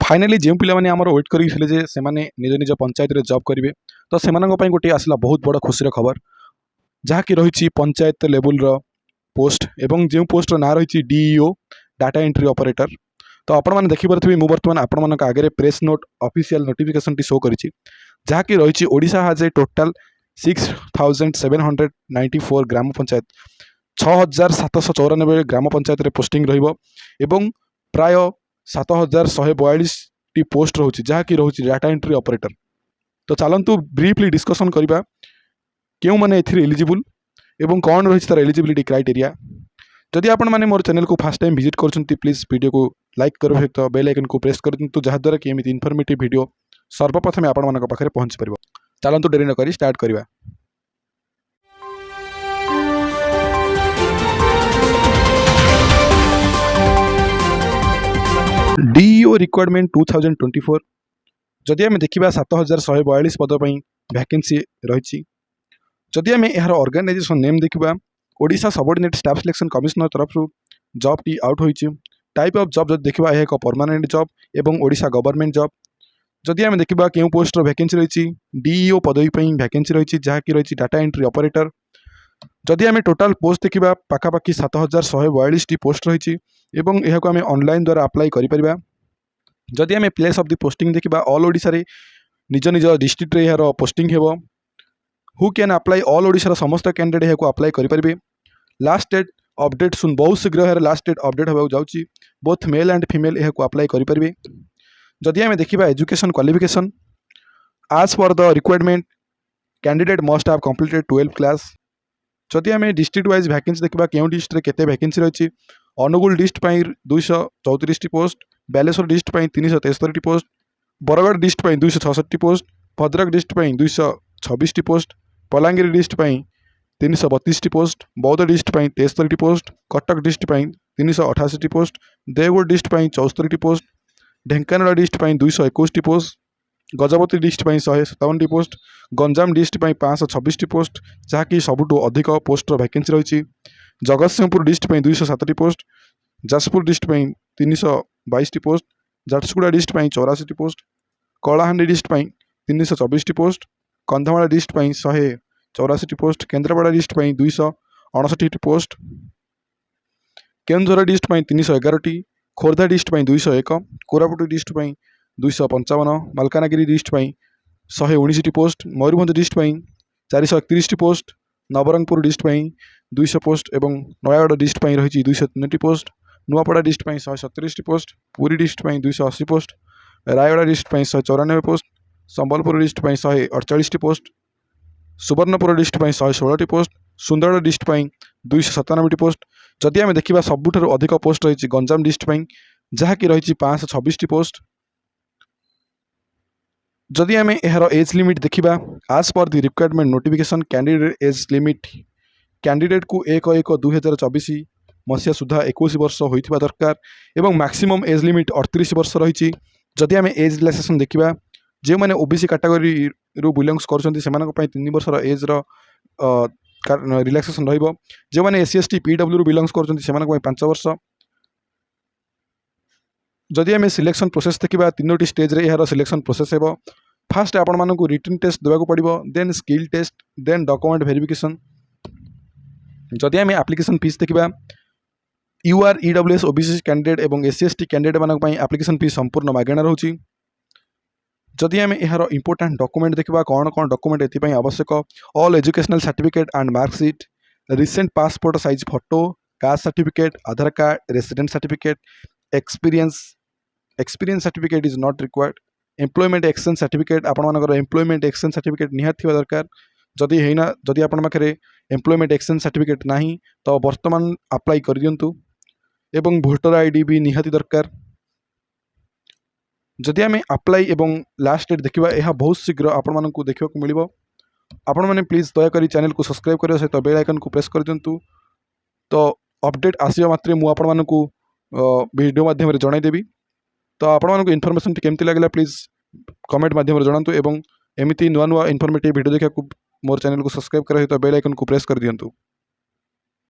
Finally जो पिलाने आमर वेट करते से निज निज पंचायत रे जॉब करेंगे तो से गोटे आसला बहुत बड़ खुशी खबर जहाँकि रही पंचायत लेवल पोस्ट एवं जो पोस्ट ना रही डीईओ डाटा एंट्री ऑपरेटर। तो आपण मैंने देखिपे मुझे बर्तमान आपण मान आगे press note official notification T show करी जहाँकि रही ओडिशा हाज ए टोटाल 6794 ग्राम पंचायत 6794 ग्राम पंचायत रे पोस्टिंग रहिबो एवं प्राय 7142 टी पोस्ट रोचे जहाँकि रोचे डाटा एंट्री ऑपरेटर। तो चलतु ब्रीफली डिस्कसन करवा क्यों मैंने एलिजिबल एवं कौन रही तार एलिजिबिलिटी क्राइटेरिया। जदि आपण मैंने मोर चैनल को फर्स्ट टाइम विजिट कर प्लीज वीडियो को लाइक कर सहित बेल आइकन को प्रेस कर दिंतु जहाँद्वारा कि एमती इनफॉर्मेटिव वीडियो सर्वप्रथम आपण मान पाखे पहुँच पार। चलतु डेरी नक स्टार्ट करवा। डीईओ रिक्वायरमेंट 2024 जदि आम देखा 7142 पदपाई वैकेंसी रही। जदि आम यार ऑर्गेनाइजेशन नेम देखा Odisha subordinate staff selection commissioner तरफ जॉब टी आउट होती। टाइप ऑफ जॉब जब देखा यह एक परमानेंट जॉब एवं ओडिशा गवर्नमेंट जॉब। जदि आम देखा क्यों पोस्ट वैकेंसी रही डीईओ पदवी वैकेंसी रही जहाँकि रही डाटा एंट्री ऑपरेटर। जदि आम टोटाल पोस्ट देखा पाखापाखि 7142 टी पोस्ट रही एवं यह आम ऑनलाइन द्वारा अप्लाई करिपरिबा। जदि आम प्लेस ऑफ द पोस्टिंग देखा ऑल ओडिशा रे निज निज डिस्ट्रिक्ट रे यार पोस्टिंग हेबो। Who can apply all Odisha समस्त कैंडिडेट यह अप्लाई करेंगे। लास्ट डेट अपडेट सुन बहुत शीघ्र यार लास्ट डेट अपडेट होगा जाऊँगी बोथ मेल एंड फीमेल यह अप्लाई करेंगे। जदि आम देखा एजुकेशन क्वालिफिकेशन आज पर the requirement candidate must have completed 12th class. जदि आम डिस्ट्रिक्ट वाइज वैकेंसी देखा क्यों डिस्ट्रिक्ट केते वैकेंसी रही अनुगुल डिस्ट्रिक्ट 234 टी पोस्ट, बालेश्वर डिस्ट्रिक्ट 373 टी post, Bargarh district 266 post, Bhadrak district 226 टी पोस्ट, बलांगीर डिस्ट्रिक्ट 332 टी पोस्ट, बौद्ध डिस्ट्रिक्ट 73 टी पोस्ट, कटक डिस्ट्रिक्ट 388 टी पोस्ट, देवगढ़ डिस्ट्रिक्ट 74 टी पोस्ट, ढेंकानाल डिस्ट्रिक्ट 221 टी पोस्ट, गजपति डिस्ट्रिक्ट 157 टी पोस्ट, गंजाम डिस्ट्रिक्ट 526 टी पोस्ट जहाँकि सबुठ अधिक पोस्ट वैकेंसी रही। जगतसिंहपुर डिस्ट्रिक्ट 207 टी post, Jajpur district 322 T post, Jharsuguda district 84 T post, Kalahandi district 324 T post, Kandhamal district 184 T post, Kendrapara district 259 T post, Keonjhar district 311 T, Khordha district 201, Koraput district 255, Malkangiri district 119 T post, Mayurbhanj district 431 T post, Nabarangpur district 200 post एवं Nayagarh district रही 203 T post, Nuapada district 137 T post, Puri district 280 post, Raigarh district 194 post, Sambalpur district 148 T post, Subarnapur district 116 T post, Sundargarh district 297 T post. जदि आम देखा सबुठ अधिक post रही Ganjam district जहाँकि रही 526 टी पोस्ट। जदि आम यार एज लिमिट देखा आज पर the requirement notification candidate age limit candidate को 1/1/2024 मसीहा सुधा 21 वर्ष होता दरकार एवं मैक्सिमम एज लिमिट 38 वर्ष रही। जदि आम एज रिलैक्सेशन देखा जो मैंने ओबीसी कैटेगरी रू बिलोंग्स कर 3 वर्ष एज रिलैक्सेशन जो मैंने SC ST PW रू बिलोंग्स कर 5 वर्ष। जदि आम सिलेक्शन प्रोसेस देखा 3टी स्टेज रे यार सिलेक्शन प्रोसेस है। फास्ट आपण मानक रिटन टेस्ट देवाक पड़ो, then skill test, then document verification. जदि आम एप्लिकेशन फीस देखा UR EWS OBC कैंडिडेट एवं SC ST कैंडिडेट मानक एप्लिकेशन फीस संपूर्ण मागणा रोचे। जदि आम यार इंपोर्टेंट डॉक्यूमेंट देखा कौन कौन डॉक्यूमेंट एथपाई आवश्यक all educational certificate and marksheet, recent passport size photo, caste certificate, Aadhaar card, resident certificate, experience certificate is not required, employment exchange certificate आपण एम्प्लॉयमेंट एक्सचेंज सर्टिफिकेट निहाती दरकार। जदि है जदि आपण पाखे एम्प्लॉयमेंट एक्सचेंज सर्टिफिकेट नहीं तो वर्तमान अप्लाई कर दिंतु एवं वोटर आईडी भी निहाती दरकार। जदि आम अप्लाई एवं लास्ट डेट देखा यह बहुत शीघ्र आपण मानक देखा मिल। आपण मैंने प्लीज दयाकोरी चैनल को सब्सक्राइब करने सहित बेल आइकन को प्रेस कर दिंतु तो अपडेट आसवा मात्रे मु आपण मानक वीडियो माध्यम जनईदेवी। तो आपण मानक इनफॉरमेशन केमती लगे प्लीज कमेंट माध्यम जनातु एवं एमती नुआ नुआ इनफॉर्मेटिव वीडियो देखा मोर चैनल को सब्सक्राइब कर बेल आइकन को प्रेस कर दिंतु।